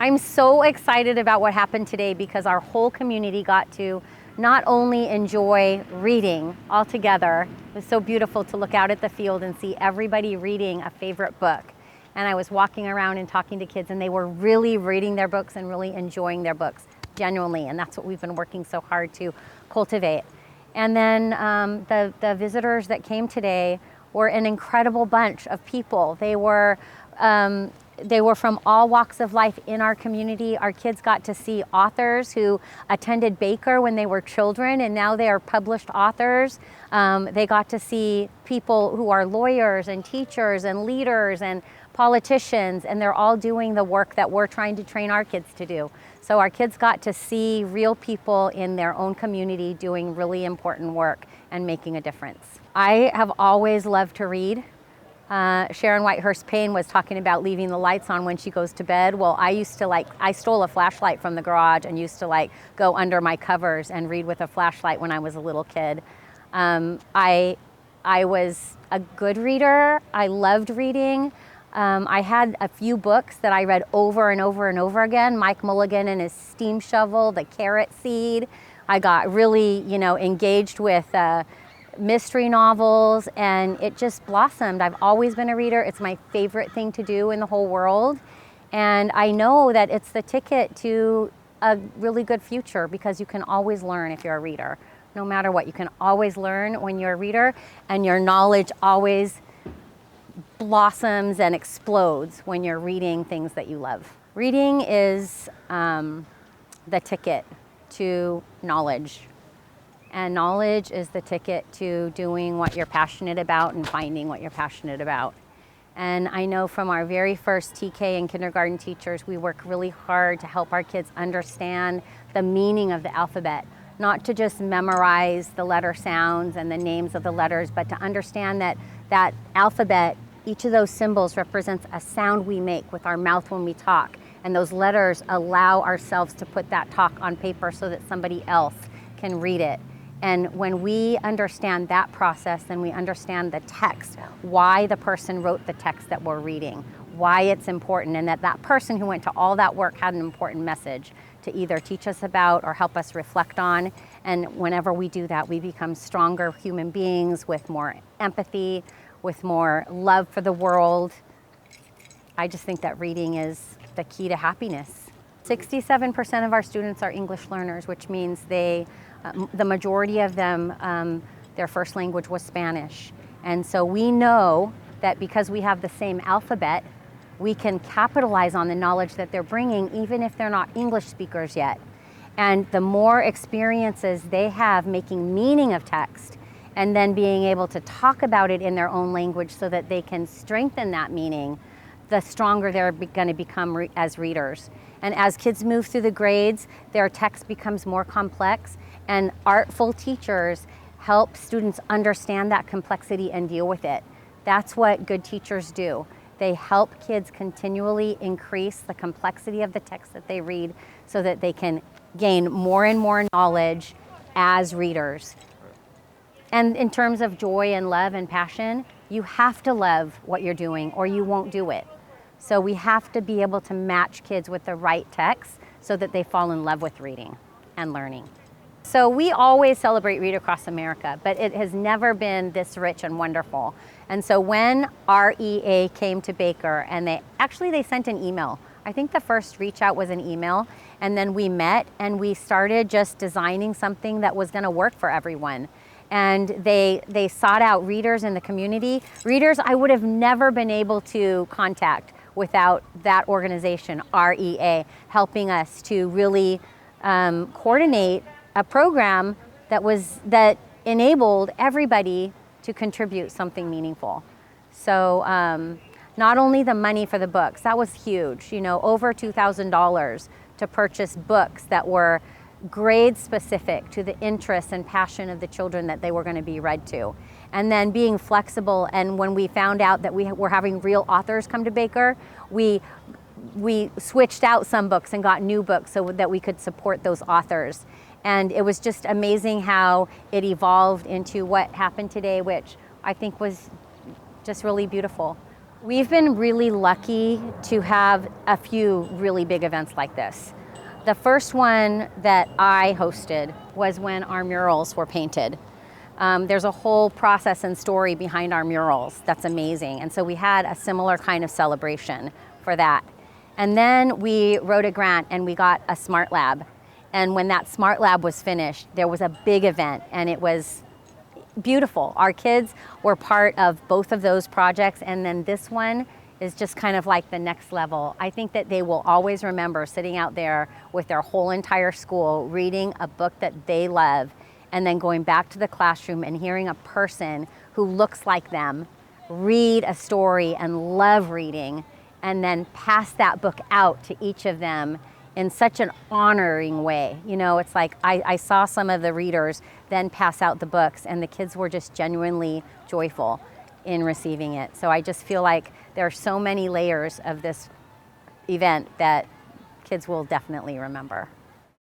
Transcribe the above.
I'm so excited about what happened today because our whole community got to not only enjoy reading all together. It was so beautiful to look out at the field and see everybody reading a favorite book. And I was walking around and talking to kids, and they were really reading their books and really enjoying their books, genuinely. And that's what we've been working so hard to cultivate. And then the visitors that came today were an incredible bunch of people. They were from all walks of life in our community. Our kids got to see authors who attended Baker when they were children, and now they are published authors. They got to see people who are lawyers and teachers and leaders and politicians, and they're all doing the work that we're trying to train our kids to do. So our kids got to see real people in their own community doing really important work and making a difference. I have always loved to read. Sharon Whitehurst Payne was talking about leaving the lights on when she goes to bed. Well, I stole a flashlight from the garage and used to go under my covers and read with a flashlight when I was a little kid. I was a good reader. I loved reading. I had a few books that I read over and over and over again. Mike Mulligan and his Steam Shovel, The Carrot Seed. I got really, engaged with mystery novels, and it just blossomed. I've always been a reader. It's my favorite thing to do in the whole world. And I know that it's the ticket to a really good future because you can always learn if you're a reader. No matter what, you can always learn when you're a reader, and your knowledge always blossoms and explodes when you're reading things that you love. Reading is the ticket to knowledge. And knowledge is the ticket to doing what you're passionate about and finding what you're passionate about. And I know from our very first TK and kindergarten teachers, we work really hard to help our kids understand the meaning of the alphabet, not to just memorize the letter sounds and the names of the letters, but to understand that that alphabet, each of those symbols represents a sound we make with our mouth when we talk. And those letters allow ourselves to put that talk on paper so that somebody else can read it. And when we understand that process, then we understand the text, why the person wrote the text that we're reading, why it's important, and that person who went to all that work had an important message to either teach us about or help us reflect on. And whenever we do that, we become stronger human beings with more empathy, with more love for the world. I just think that reading is the key to happiness. 67% of our students are English learners, which means the majority of them, their first language was Spanish. And so we know that because we have the same alphabet, we can capitalize on the knowledge that they're bringing, even if they're not English speakers yet. And the more experiences they have making meaning of text, and then being able to talk about it in their own language so that they can strengthen that meaning, the stronger they're going to become as readers. And as kids move through the grades, their text becomes more complex, and artful teachers help students understand that complexity and deal with it. That's what good teachers do. They help kids continually increase the complexity of the text that they read so that they can gain more and more knowledge as readers. And in terms of joy and love and passion, you have to love what you're doing or you won't do it. So we have to be able to match kids with the right text so that they fall in love with reading and learning. So we always celebrate Read Across America, but it has never been this rich and wonderful. And so when REA came to Baker, and they sent an email. I think the first reach out was an email, and then we met and we started just designing something that was gonna work for everyone. And they sought out readers in the community, readers I would have never been able to contact without that organization, REA, helping us to really coordinate a program that enabled everybody to contribute something meaningful. So not only the money for the books, that was huge, over $2,000 to purchase books that were grade specific to the interests and passion of the children that they were going to be read to. And then being flexible, and when we found out that we were having real authors come to Baker, we switched out some books and got new books so that we could support those authors. And it was just amazing how it evolved into what happened today, which I think was just really beautiful. We've been really lucky to have a few really big events like this. The first one that I hosted was when our murals were painted. There's a whole process and story behind our murals that's amazing. And so we had a similar kind of celebration for that. And then we wrote a grant and we got a smart lab. And when that smart lab was finished, there was a big event and it was beautiful. Our kids were part of both of those projects, and then this one is just kind of like the next level. I think that they will always remember sitting out there with their whole entire school, reading a book that they love, and then going back to the classroom and hearing a person who looks like them read a story and love reading, and then pass that book out to each of them in such an honoring way. You know, it's like I saw some of the readers then pass out the books, and the kids were just genuinely joyful in receiving it. So I just feel like there are so many layers of this event that kids will definitely remember.